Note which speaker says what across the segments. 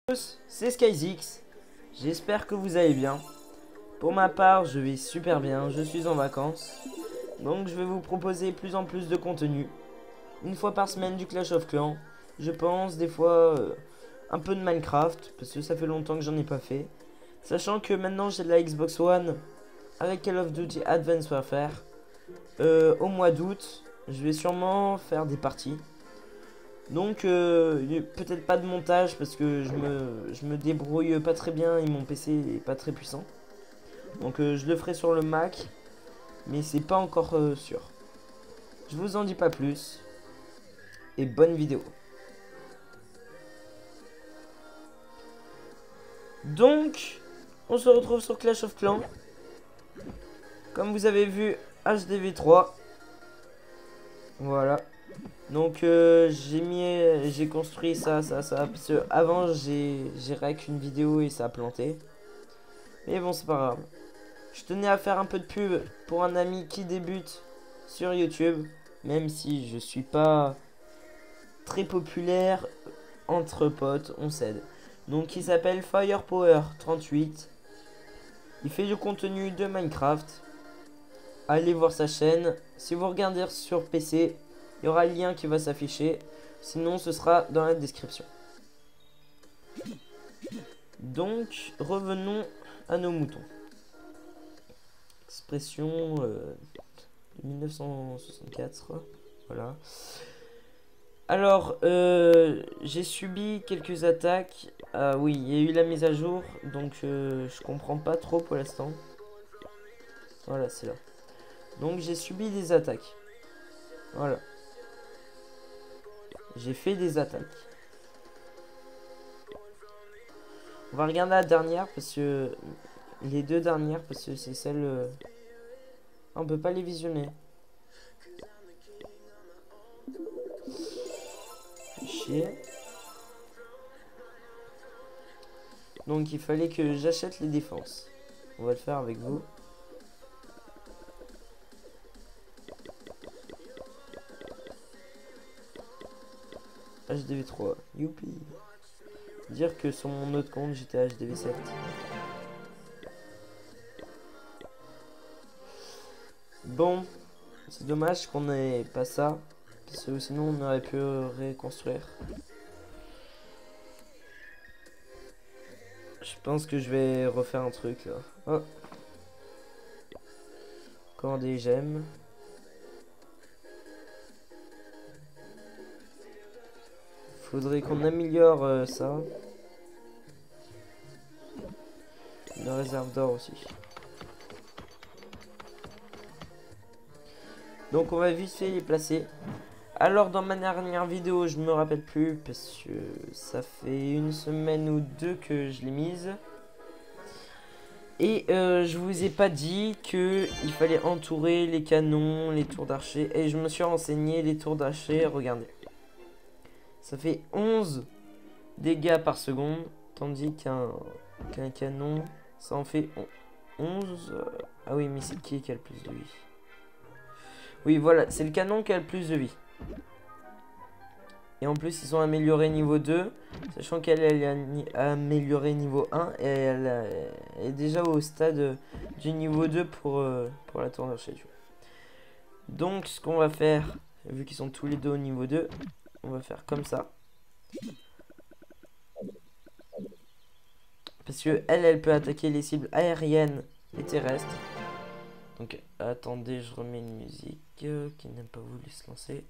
Speaker 1: Tous, c'est SkyZix, j'espère que vous allez bien. Pour ma part, je vais super bien, je suis en vacances. Donc je vais vous proposer plus en plus de contenu. Une fois par semaine du Clash of Clans. Je pense des fois un peu de Minecraft, parce que ça fait longtemps que j'en ai pas fait. Sachant que maintenant j'ai la Xbox One avec Call of Duty Advanced Warfare. Au mois d'août, je vais sûrement faire des parties. Donc peut-être pas de montage parce que je me débrouille pas très bien et mon PC est pas très puissant. Donc je le ferai sur le Mac, mais c'est pas encore sûr. Je vous en dis pas plus et bonne vidéo. Donc on se retrouve sur Clash of Clans. Comme vous avez vu, HDV3. Voilà. Donc j'ai construit ça parce que avant j'ai rec une vidéo et ça a planté. Mais bon, c'est pas grave. Je tenais à faire un peu de pub pour un ami qui débute sur YouTube, même si je suis pas très populaire entre potes, on s'aide. Donc il s'appelle Firepower38. Il fait du contenu de Minecraft. Allez voir sa chaîne. Si vous regardez sur PC, il y aura le lien qui va s'afficher. Sinon, ce sera dans la description. Donc, revenons à nos moutons. Expression de 1964. Voilà. Alors, j'ai subi quelques attaques. Ah oui, il y a eu la mise à jour. Donc, je comprends pas trop pour l'instant. Voilà, c'est là. Donc, j'ai subi des attaques. Voilà. J'ai fait des attaques. On va regarder la dernière parce que... Les deux dernières parce que c'est celle... On peut pas les visionner. Chier. Donc il fallait que j'achète les défenses. On va le faire avec vous. HDV3. Youpi. Dire que sur mon autre compte j'étais HDV7. Bon. C'est dommage qu'on n'ait pas ça. Parce que sinon on aurait pu reconstruire. Je pense que je vais refaire un truc là. Oh. Commander j'aime. Faudrait qu'on améliore ça. Une réserve d'or aussi. Donc on va vite fait les placer. Alors dans ma dernière vidéo, je me rappelle plus parce que ça fait une semaine ou deux que je l'ai mise. Et je vous ai pas dit que il fallait entourer les canons, les tours d'archer. Et je me suis renseigné, les tours d'archer, regardez. Ça fait 11 dégâts par seconde. Tandis qu'un canon, ça en fait 11. Ah oui, mais c'est qui a le plus de vie? Oui, voilà, c'est le canon qui a le plus de vie. Et en plus, ils sont améliorés niveau 2. Sachant qu'elle est améliorée niveau 1. Et elle est déjà au stade du niveau 2 pour la tour d'archer. Donc, ce qu'on va faire, vu qu'ils sont tous les deux au niveau 2, on va faire comme ça. Parce que elle peut attaquer les cibles aériennes et terrestres. Donc, attendez, je remets une musique qui n'a pas voulu se lancer.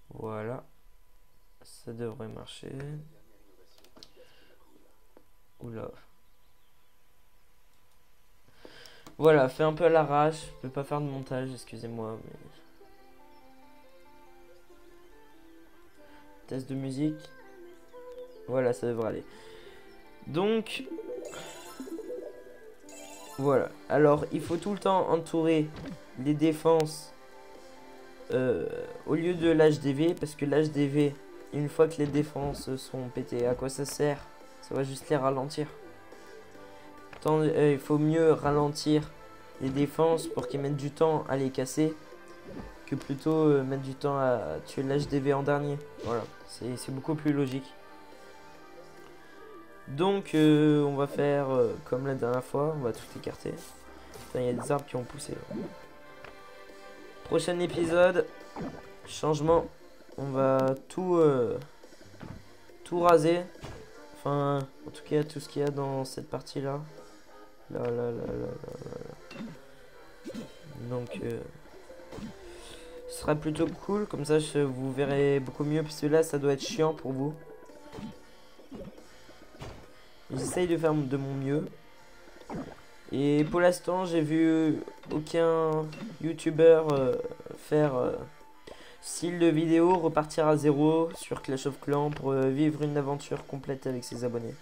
Speaker 1: Voilà. Ça devrait marcher. Oula. Voilà, fait un peu à l'arrache. Je peux pas faire de montage, excusez-moi. Mais... Test de musique. Voilà, ça devrait aller. Donc... Voilà. Alors, il faut tout le temps entourer les défenses au lieu de l'HDV. Parce que l'HDV, une fois que les défenses sont pétées, à quoi ça sert? Ça va juste les ralentir. Il faut mieux ralentir les défenses pour qu'ils mettent du temps à les casser que plutôt mettre du temps à tuer l'HDV en dernier. Voilà, c'est beaucoup plus logique. Donc on va faire comme la dernière fois, on va tout écarter. Putain, il y a des arbres qui ont poussé. Prochain épisode, changement. On va tout raser. Enfin, en tout cas, tout ce qu'il y a dans cette partie-là. Là. Donc, ce sera plutôt cool. Comme ça, vous verrez beaucoup mieux. Parce que là, ça doit être chiant pour vous. J'essaye de faire de mon mieux. Et pour l'instant, j'ai vu aucun youtubeur faire style de vidéo, repartir à zéro sur Clash of Clans pour vivre une aventure complète avec ses abonnés.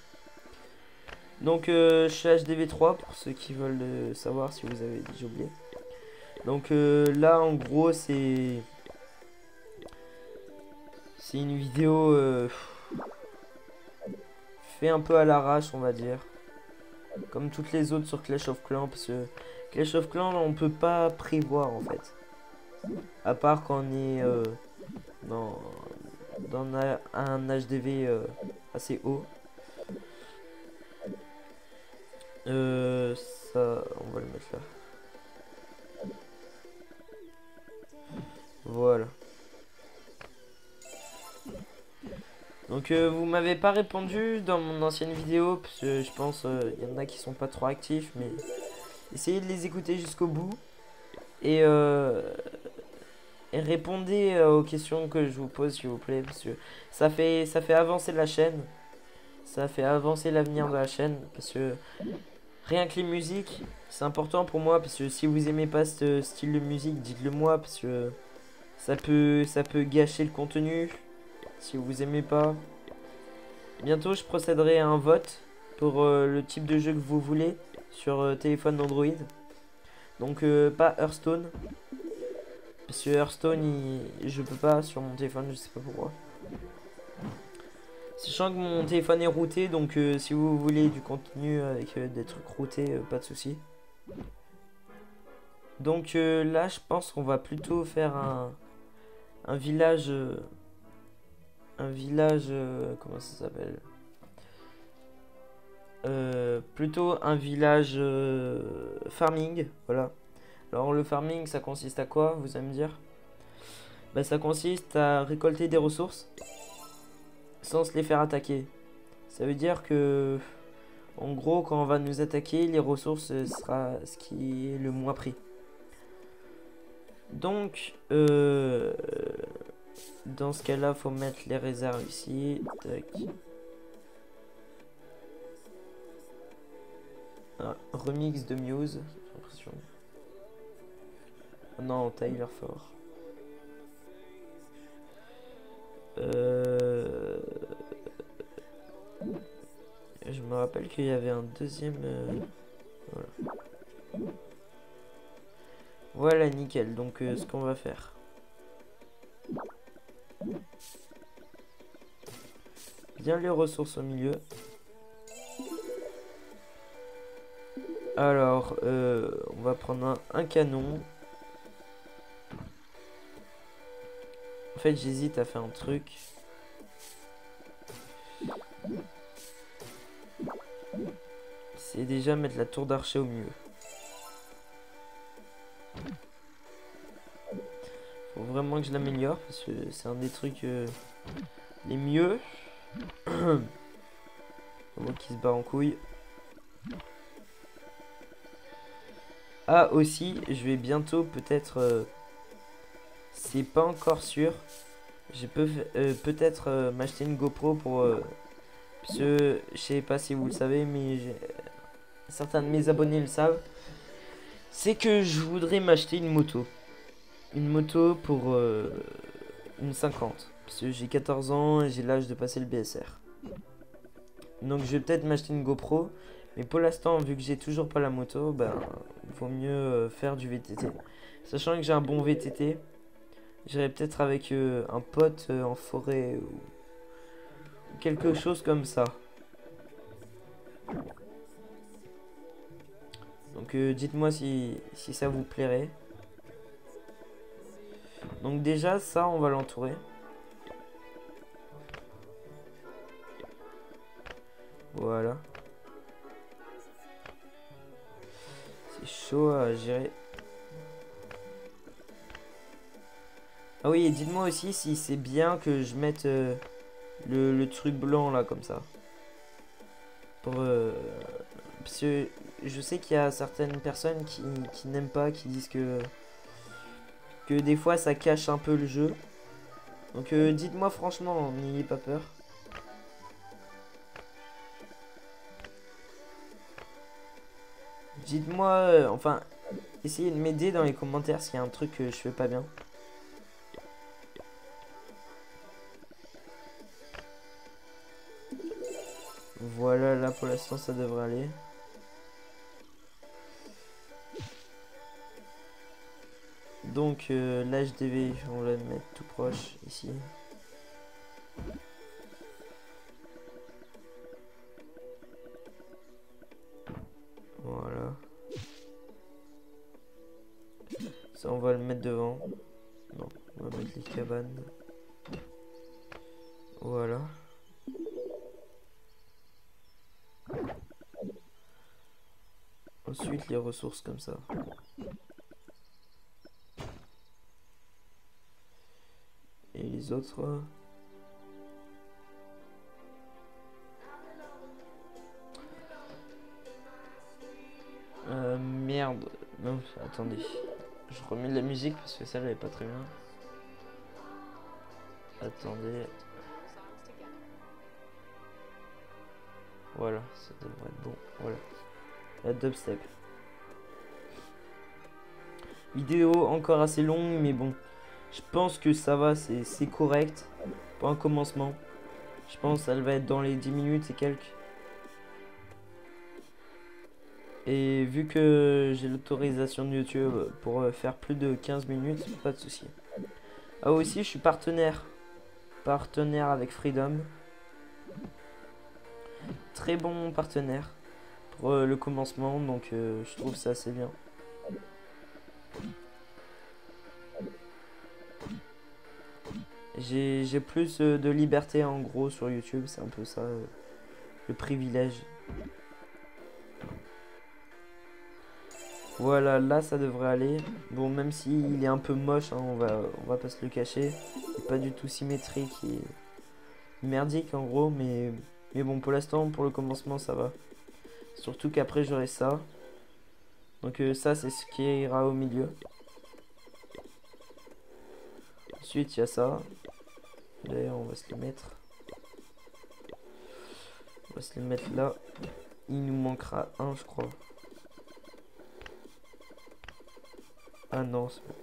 Speaker 1: Donc je suis HDV3 pour ceux qui veulent le savoir si vous avez déjà oublié. Donc là en gros c'est une vidéo fait un peu à l'arrache on va dire. Comme toutes les autres sur Clash of Clans parce que Clash of Clans on peut pas prévoir en fait. À part quand on est dans un HDV assez haut. Ça, on va le mettre là. Voilà. Donc vous m'avez pas répondu dans mon ancienne vidéo parce que je pense il y en a qui sont pas trop actifs mais essayez de les écouter jusqu'au bout et répondez aux questions que je vous pose s'il vous plaît parce que ça fait avancer la chaîne. Ça fait avancer l'avenir de la chaîne parce que rien que les musiques, c'est important pour moi parce que si vous aimez pas ce style de musique, dites-le moi parce que ça peut gâcher le contenu si vous aimez pas. Bientôt, je procéderai à un vote pour le type de jeu que vous voulez sur téléphone Android. Donc pas Hearthstone parce que Hearthstone, je peux pas sur mon téléphone, je sais pas pourquoi. Sachant que mon téléphone est routé, donc si vous voulez du contenu avec des trucs routés, pas de souci. Donc là, je pense qu'on va plutôt faire un village... comment ça s'appelle plutôt un village farming, voilà. Alors le farming, ça consiste à quoi, vous allez me dire? Bah ça consiste à récolter des ressources sans se les faire attaquer. Ça veut dire que, en gros, quand on va nous attaquer, les ressources sera ce qui est le moins pris. Donc, dans ce cas-là, faut mettre les réserves ici. Tac. Ah, remix de Muse, j'ai l'impression. Oh non, Tyler Fort. Je me rappelle qu'il y avait un deuxième... Voilà. Voilà, nickel. Donc, ce qu'on va faire. Bien les ressources au milieu. Alors, on va prendre un canon. En fait, j'hésite à faire un truc. C'est déjà mettre la tour d'archer au milieu. Faut vraiment que je l'améliore parce que c'est un des trucs les mieux. Moi qui se bat en couille. Ah aussi, je vais bientôt peut-être... c'est pas encore sûr. Je peux peut-être m'acheter une GoPro pour... parce que je sais pas si vous le savez, mais certains de mes abonnés le savent. C'est que je voudrais m'acheter une moto. Une moto pour une 50. Parce que j'ai 14 ans et j'ai l'âge de passer le BSR. Donc je vais peut-être m'acheter une GoPro. Mais pour l'instant, vu que j'ai toujours pas la moto, ben, vaut mieux faire du VTT. Sachant que j'ai un bon VTT, j'irai peut-être avec un pote en forêt ou quelque chose comme ça. Donc dites-moi si ça vous plairait. Donc déjà, ça, on va l'entourer. Voilà. C'est chaud à gérer. Ah oui, et dites-moi aussi si c'est bien que je mette le truc blanc là, comme ça. Pour, parce que je sais qu'il y a certaines personnes qui n'aiment pas, qui disent que des fois ça cache un peu le jeu. Donc dites-moi franchement, n'ayez pas peur. Dites-moi, enfin, essayez de m'aider dans les commentaires s'il y a un truc que je fais pas bien. Voilà, là pour l'instant ça devrait aller. Donc l'HDV, on va le mettre tout proche ici. Voilà. Ça on va le mettre devant. Non, on va mettre les cabanes. Voilà. Ensuite les ressources comme ça. Et les autres. Merde. Non, attendez. Je remets de la musique parce que celle-là est pas très bien. Attendez. Voilà, ça devrait être bon. Voilà. La dubstep. Vidéo encore assez longue, mais bon. Je pense que ça va, c'est correct. Pour un commencement. Je pense qu'elle va être dans les 10 minutes et quelques. Et vu que j'ai l'autorisation de YouTube pour faire plus de 15 minutes, pas de souci. Ah aussi, je suis partenaire. Partenaire avec Freedom. Très bon partenaire pour le commencement, donc je trouve ça assez bien. J'ai plus de liberté en gros sur YouTube, c'est un peu ça le privilège. Voilà, là ça devrait aller. Bon, même s'il est un peu moche, hein, on va pas se le cacher. Il est pas du tout symétrique et merdique en gros, mais bon, pour l'instant, pour le commencement, ça va. Surtout qu'après j'aurai ça. Donc ça, c'est ce qui ira au milieu. Ensuite, il y a ça. D'ailleurs, on va se le mettre. On va se le mettre là. Il nous manquera un, je crois. Ah non, c'est bon.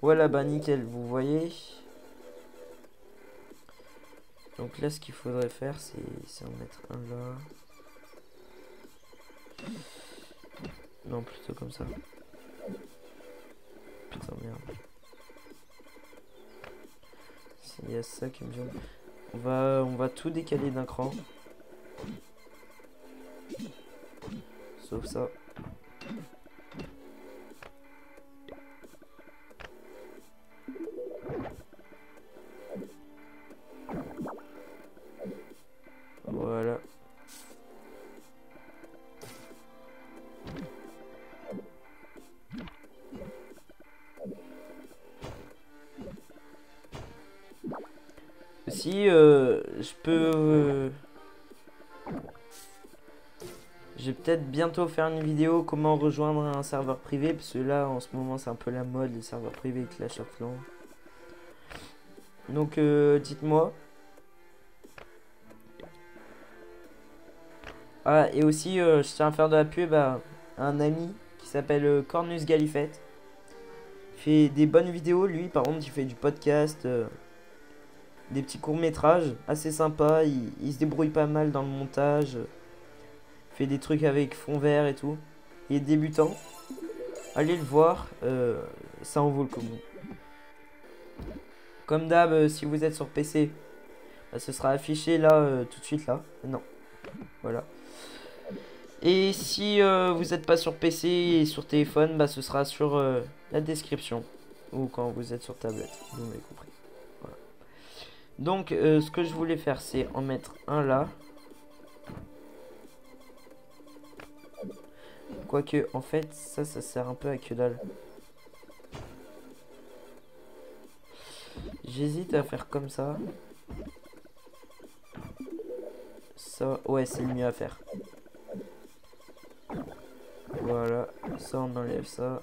Speaker 1: Voilà, bah nickel, vous voyez. Donc là, ce qu'il faudrait faire, c'est en mettre un là. Non, plutôt comme ça. Putain, merde. Il y a ça qui me gêne. On va tout décaler d'un cran. Sauf ça. Voilà. Si je peux... je vais peut-être bientôt faire une vidéo comment rejoindre un serveur privé. Parce que là, en ce moment, c'est un peu la mode, les serveurs privés Clash of Clans. Donc, dites-moi. Ah, et aussi, je tiens à faire de la pub à un ami qui s'appelle Cornus Galifette. Il fait des bonnes vidéos, lui, par contre, il fait du podcast, des petits courts-métrages assez sympas. Il se débrouille pas mal dans le montage. Il fait des trucs avec fond vert et tout. Il est débutant. Allez le voir, ça en vaut le coup. Comme d'hab, si vous êtes sur PC, bah, ce sera affiché là, tout de suite là. Non. Voilà. Et si vous n'êtes pas sur PC et sur téléphone, bah, ce sera sur la description. Ou quand vous êtes sur tablette, vous m'avez compris. Voilà. Donc ce que je voulais faire, c'est en mettre un là. Quoique en fait ça sert un peu à que dalle. J'hésite à faire comme ça. Ça, ouais, c'est le mieux à faire. Voilà, ça on enlève ça.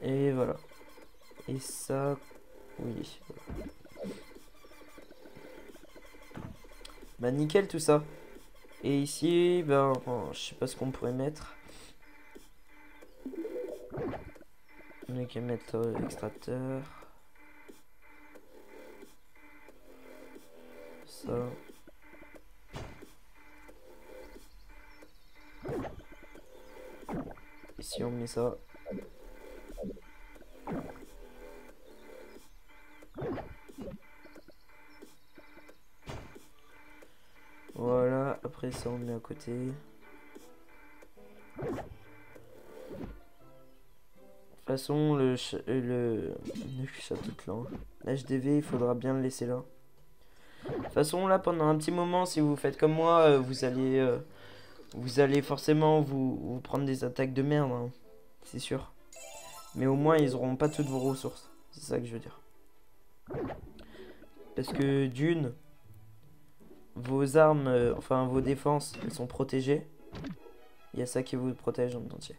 Speaker 1: Et voilà. Et ça, oui. Bah nickel tout ça. Et ici, ben, je sais pas ce qu'on pourrait mettre. On a qu'à mettre l'extracteur. Ça. Ici on met ça. Voilà, après ça on met à côté. De toute façon, le château de clan, l'HDV, il faudra bien le laisser là. De toute façon, là, pendant un petit moment, si vous faites comme moi, vous allez forcément vous prendre des attaques de merde, hein, c'est sûr. Mais au moins, ils auront pas toutes vos ressources. C'est ça que je veux dire. Parce que d'une, vos armes, enfin vos défenses, elles sont protégées. Il y a ça qui vous protège en entier.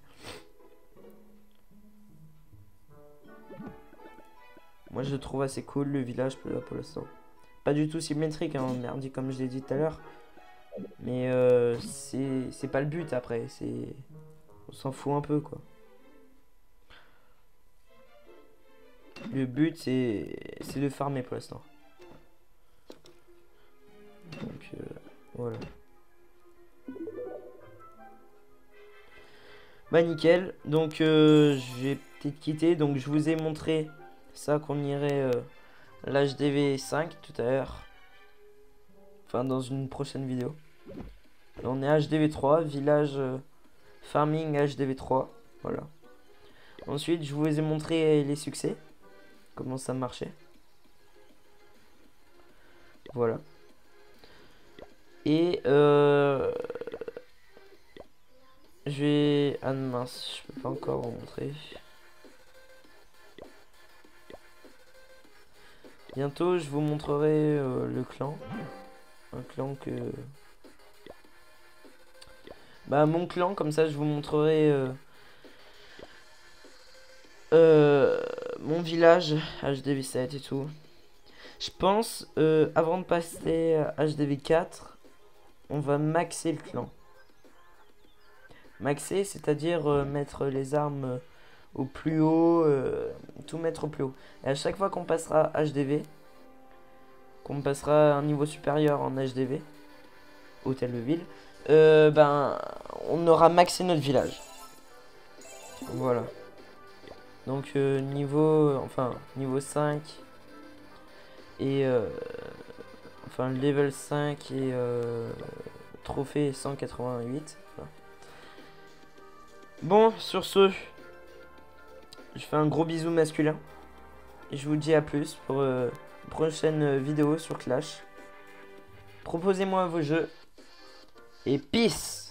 Speaker 1: Moi, je trouve assez cool le village pour l'instant. Pas du tout symétrique, hein, merdi comme je l'ai dit tout à l'heure. Mais c'est pas le but après. On s'en fout un peu quoi. Le but c'est de farmer pour l'instant. Donc voilà. Bah nickel. Donc je vais peut-être quitter. Donc je vous ai montré ça qu'on irait l'HDV 5 tout à l'heure. Enfin dans une prochaine vidéo. Là, on est HDV 3, village farming HDV 3. Voilà. Ensuite je vous ai montré les succès. Comment ça marchait. Voilà. Et je vais... Ah mince, je peux pas encore vous montrer. Bientôt je vous montrerai le clan. Un clan que... Bah mon clan, comme ça je vous montrerai mon village HDV 7 et tout. Je pense, avant de passer à HDV 4, on va maxer le clan. Maxer, c'est-à-dire mettre les armes au plus haut, tout mettre au plus haut. Et à chaque fois qu'on passera HDV, qu'on passera à un niveau supérieur en HDV, hôtel de ville, ben, on aura maxé notre village. Voilà. Donc niveau 5 et enfin level 5 et trophée 188. Voilà. Bon, sur ce, je fais un gros bisou masculin et je vous dis à plus pour une prochaine vidéo sur Clash. Proposez-moi vos jeux et peace.